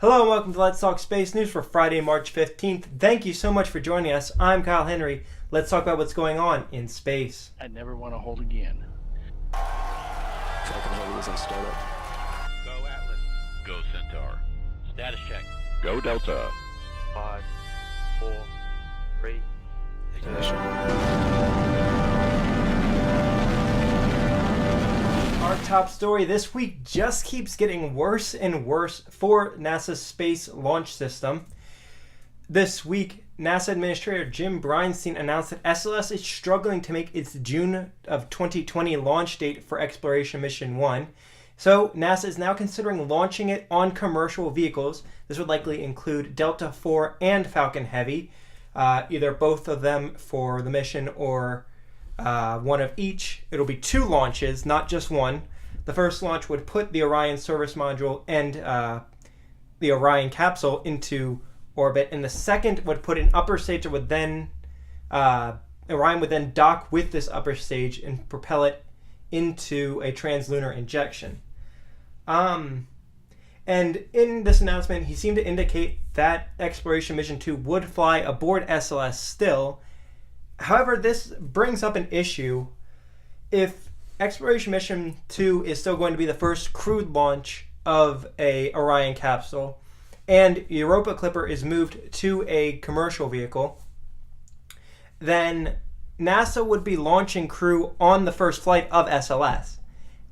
Hello and welcome to Let's Talk Space News for Friday, March 15th. Thank you so much for joining us. I'm Kyle Henry. Let's talk about what's going on in space. I never want to hold again. Falcon Heavy is in startup. Go Atlas. Go Centaur. Status check. Go Delta. 5, 4, 3. Ignition. Our top story this week just keeps getting worse and worse for NASA's Space Launch System. This week, NASA Administrator Jim Bridenstine announced that SLS is struggling to make its June of 2020 launch date for Exploration Mission 1. So NASA is now considering launching it on commercial vehicles. This would likely include Delta IV and Falcon Heavy, either both of them for the mission or one of each. It'll be 2 launches, not just one. The first launch would put the Orion service module and the Orion capsule into orbit, and the second would put an upper stage that would then Orion would then dock with this upper stage and propel it into a translunar injection. And in this announcement, he seemed to indicate that Exploration Mission 2 would fly aboard SLS still. However, this brings up an issue. If Exploration Mission 2 is still going to be the first crewed launch of a Orion capsule, and Europa Clipper is moved to a commercial vehicle, then NASA would be launching crew on the first flight of SLS.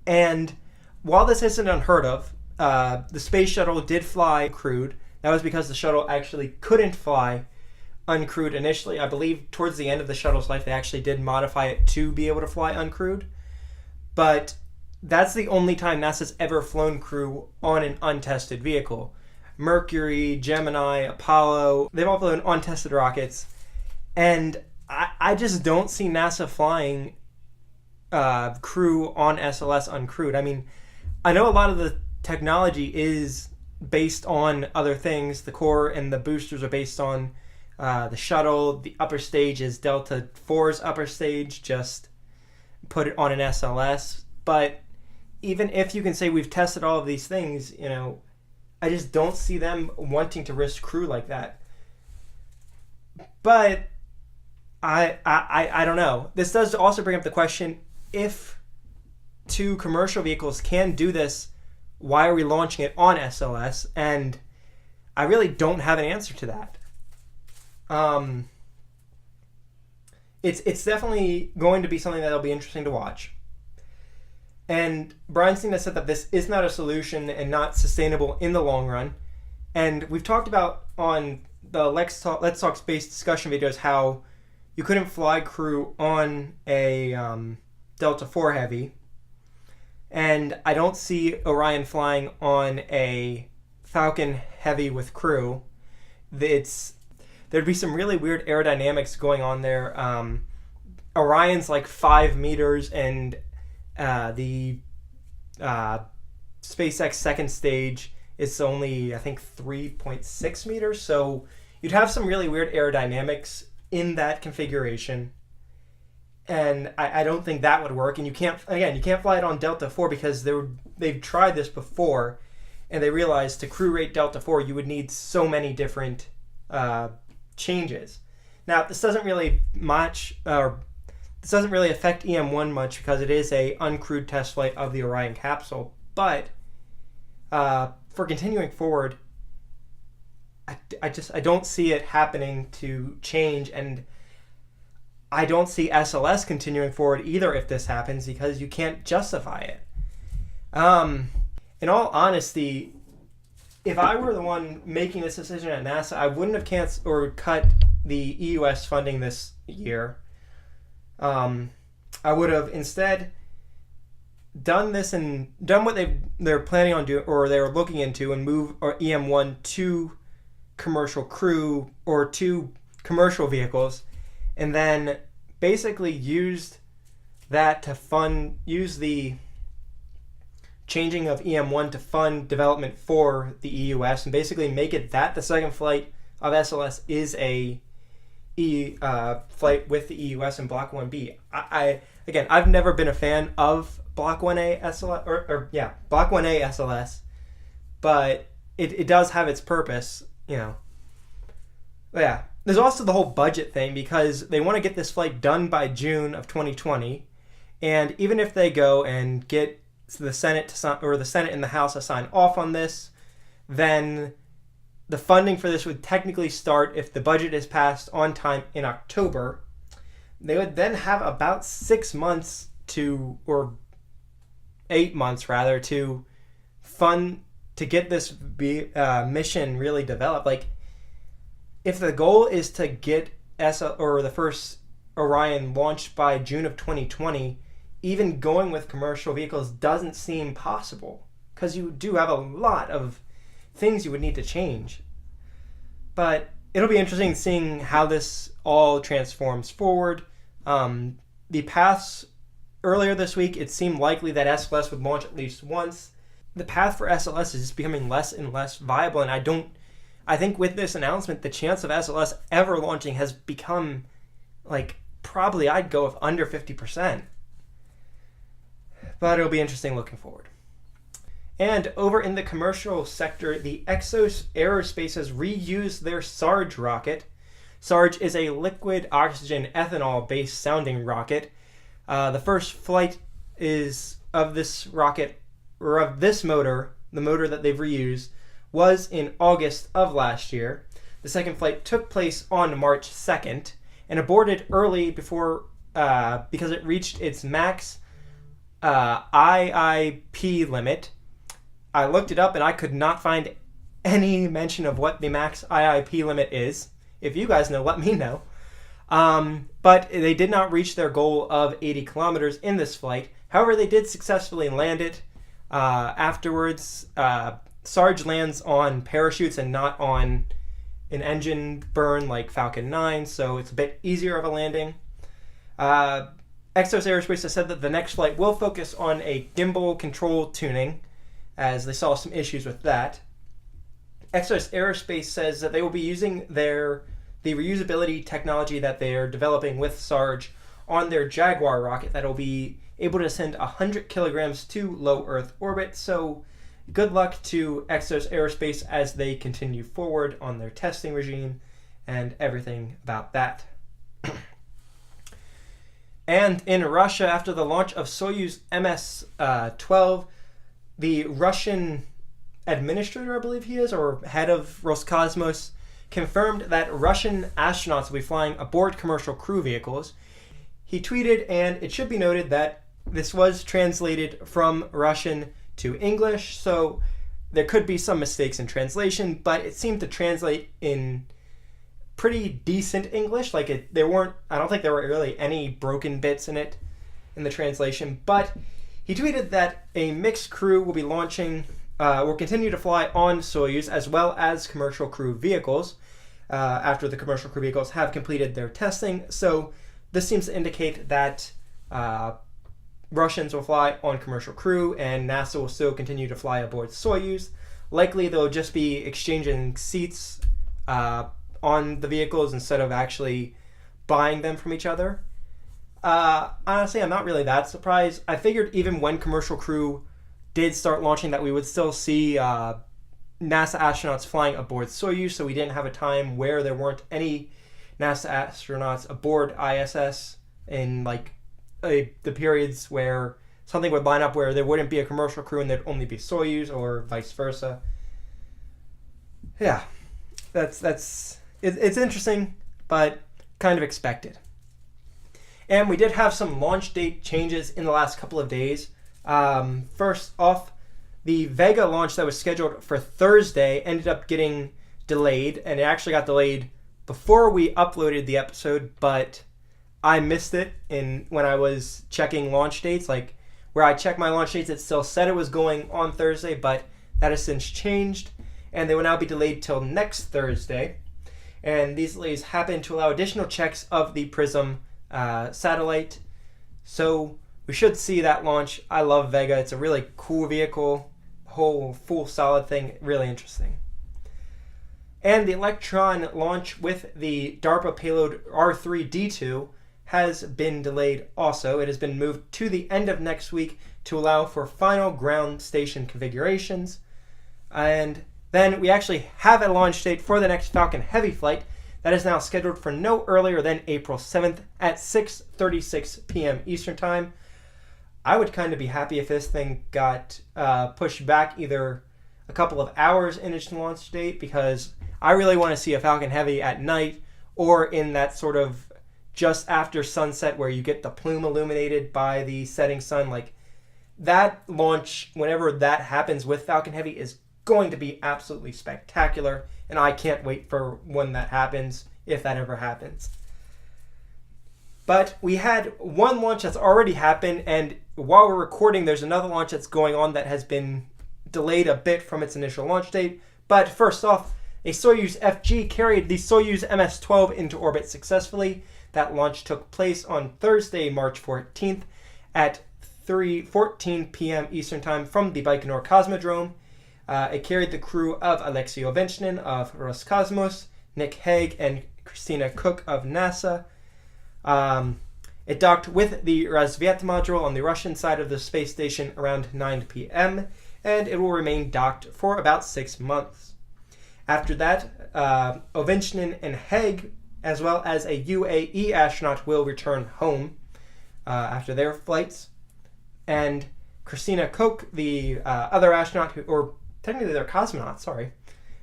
And while this isn't unheard of, the space shuttle did fly crewed. That was because the shuttle actually couldn't fly uncrewed initially. I believe towards the end of the shuttle's life, they actually did modify it to be able to fly uncrewed. But that's the only time NASA's ever flown crew on an untested vehicle. Mercury, Gemini, Apollo, they've all flown untested rockets. And I just don't see NASA flying crew on SLS uncrewed. I mean, I know a lot of the technology is based on other things. The core and the boosters are based on the shuttle. The upper stage is Delta IV's upper stage, just put it on an SLS. But even if you can say we've tested all of these things, I just don't see them wanting to risk crew like that. But I don't know. This does also bring up the question, if 2 commercial vehicles can do this, why are we launching it on SLS? And I really don't have an answer to that. It's definitely going to be something that'll be interesting to watch. And Bridenstine has said that this is not a solution and not sustainable in the long run. And we've talked about on the Let's Talk Space discussion videos how you couldn't fly crew on a Delta IV Heavy. And I don't see Orion flying on a Falcon Heavy with crew. There'd be some really weird aerodynamics going on there. Orion's like 5 meters, and the SpaceX second stage is only, I think, 3.6 meters. So you'd have some really weird aerodynamics in that configuration. And I don't think that would work. And you can't fly it on Delta IV because they've tried this before, and they realized to crew rate Delta IV, you would need so many different changes. Now, this doesn't really affect EM1 much because it is a uncrewed test flight of the Orion capsule. But for continuing forward, I don't see it happening to change, and I don't see SLS continuing forward either if this happens, because you can't justify it. In all honesty, if I were the one making this decision at NASA, I wouldn't have canceled or cut the EUS funding this year. I would have instead done this and done what they're planning on doing, or they're looking into, and move EM1 to commercial crew or 2 commercial vehicles, and then basically used that to use the changing of EM1 to fund development for the EUS, and basically make it that the second flight of SLS is a flight with the EUS and Block 1B. I've never been a fan of Block 1A SLS, Block 1A SLS, but it does have its purpose, you know. But yeah, there's also the whole budget thing, because they want to get this flight done by June of 2020, and even if they go and get the Senate to sign, or the Senate and the House to sign off on this, then the funding for this would technically start if the budget is passed on time in October. They would then have about 6 months to, or 8 months rather, to fund, to get this mission really developed. Like, if the goal is to get the first Orion launched by June of 2020, even going with commercial vehicles doesn't seem possible, because you do have a lot of things you would need to change. But it'll be interesting seeing how this all transforms forward. The paths earlier this week, it seemed likely that SLS would launch at least once. The path for SLS is just becoming less and less viable, and I think with this announcement, the chance of SLS ever launching has become, like, probably I'd go with under 50%. But it'll be interesting looking forward. And over in the commercial sector, the Exos Aerospace has reused their Sarge rocket. Sarge is a liquid oxygen ethanol based sounding rocket. The first flight is of this rocket, or of this motor, the motor that they've reused, was in August of last year. The second flight took place on March 2nd and aborted early before because it reached its max IIP limit. I looked it up and I could not find any mention of what the max IIP limit is. If you guys know, let me know. But they did not reach their goal of 80 kilometers in this flight. However, they did successfully land it. Afterwards, Sarge lands on parachutes and not on an engine burn like Falcon 9, so it's a bit easier of a landing. Exos Aerospace has said that the next flight will focus on a gimbal control tuning, as they saw some issues with that. Exos Aerospace says that they will be using the reusability technology that they are developing with Sarge on their Jaguar rocket that will be able to send 100 kilograms to low Earth orbit. So good luck to Exos Aerospace as they continue forward on their testing regime and everything about that. And in Russia, after the launch of Soyuz MS-12, the Russian administrator, I believe he is, or head of Roscosmos, confirmed that Russian astronauts will be flying aboard commercial crew vehicles. He tweeted, and it should be noted that this was translated from Russian to English, so there could be some mistakes in translation, but it seemed to translate in pretty decent English. I don't think there were really any broken bits in it in the translation, but he tweeted that a mixed crew will be will continue to fly on Soyuz as well as commercial crew vehicles after the commercial crew vehicles have completed their testing. So this seems to indicate that Russians will fly on commercial crew and NASA will still continue to fly aboard Soyuz. Likely they'll just be exchanging seats on the vehicles instead of actually buying them from each other. Honestly, I'm not really that surprised. I figured even when commercial crew did start launching that we would still see NASA astronauts flying aboard Soyuz, so we didn't have a time where there weren't any NASA astronauts aboard ISS in the periods where something would line up where there wouldn't be a commercial crew and there'd only be Soyuz, or vice versa. Yeah, it's interesting, but kind of expected. And we did have some launch date changes in the last couple of days. First off, the Vega launch that was scheduled for Thursday ended up getting delayed, and it actually got delayed before we uploaded the episode, but I missed it when I was checking launch dates. Where I checked my launch dates, it still said it was going on Thursday, but that has since changed, and they will now be delayed till next Thursday. And these delays happen to allow additional checks of the Prism satellite. So we should see that launch. I love Vega. It's a really cool vehicle. Whole full solid thing. Really interesting. And the Electron launch with the DARPA payload R3-D2 has been delayed also. It has been moved to the end of next week to allow for final ground station configurations. And Then we actually have a launch date for the next Falcon Heavy flight that is now scheduled for no earlier than April 7th at 6:36 p.m. Eastern Time. I would kind of be happy if this thing got pushed back either a couple of hours in its launch date, because I really want to see a Falcon Heavy at night or in that sort of just after sunset where you get the plume illuminated by the setting sun. Like, that launch, whenever that happens with Falcon Heavy, is going to be absolutely spectacular, and I can't wait for when that happens, if that ever happens. But we had one launch that's already happened, and while we're recording, there's another launch that's going on that has been delayed a bit from its initial launch date. But first off, a Soyuz FG carried the Soyuz MS-12 into orbit successfully. That launch took place on Thursday, March 14th at 3:14 p.m. Eastern Time from the Baikonur Cosmodrome. It carried the crew of Alexei Ovechkin of Roscosmos, Nick Hague, and Christina Koch of NASA. It docked with the Razvet module on the Russian side of the space station around 9 p.m., and it will remain docked for about 6 months. After that, Ovechkin and Hague, as well as a UAE astronaut, will return home after their flights. And Christina Koch, the other astronaut, or technically they're cosmonauts, sorry.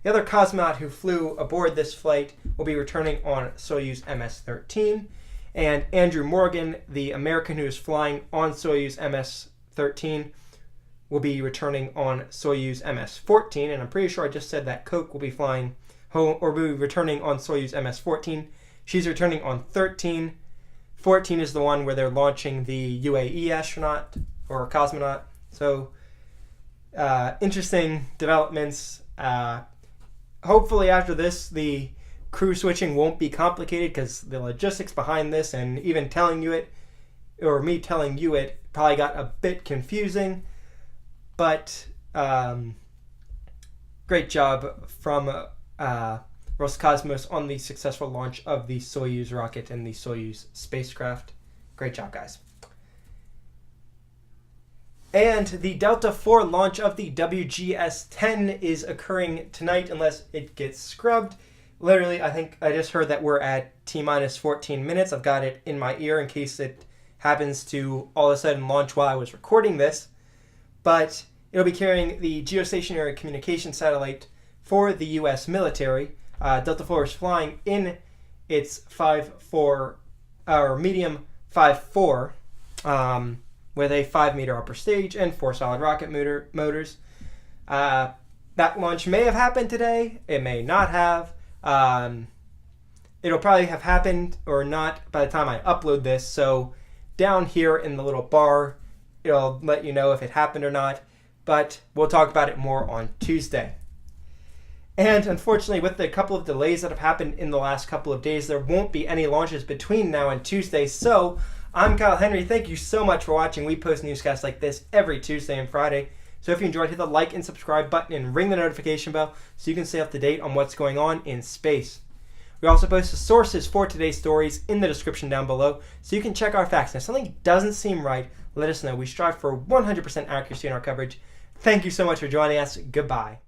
The other cosmonaut who flew aboard this flight will be returning on Soyuz MS-13. And Andrew Morgan, the American who is flying on Soyuz MS-13, will be returning on Soyuz MS-14. And I'm pretty sure I just said that Koch will be flying home, or will be returning on Soyuz MS-14. She's returning on 13. 14 is the one where they're launching the UAE astronaut or cosmonaut. So, interesting developments. Hopefully after this, the crew switching won't be complicated, because the logistics behind this, and even telling you it, or me telling you it, probably got a bit confusing. But great job from Roscosmos on the successful launch of the Soyuz rocket and the Soyuz spacecraft. Great job, guys. And the Delta IV launch of the WGS-10 is occurring tonight, unless it gets scrubbed. Literally, I think I just heard that we're at T-minus 14 minutes. I've got it in my ear in case it happens to all of a sudden launch while I was recording this. But it'll be carrying the geostationary communication satellite for the U.S. military. Delta IV is flying in its medium 5.4 with a 5-meter upper stage and 4 solid rocket motors. That launch may have happened today. It may not have. It'll probably have happened or not by the time I upload this. So down here in the little bar, it'll let you know if it happened or not. But we'll talk about it more on Tuesday. And unfortunately, with the couple of delays that have happened in the last couple of days, there won't be any launches between now and Tuesday. So I'm Kyle Henry. Thank you so much for watching. We post newscasts like this every Tuesday and Friday. So if you enjoyed, hit the like and subscribe button and ring the notification bell so you can stay up to date on what's going on in space. We also post the sources for today's stories in the description down below, so you can check our facts. And if something doesn't seem right, let us know. We strive for 100% accuracy in our coverage. Thank you so much for joining us. Goodbye.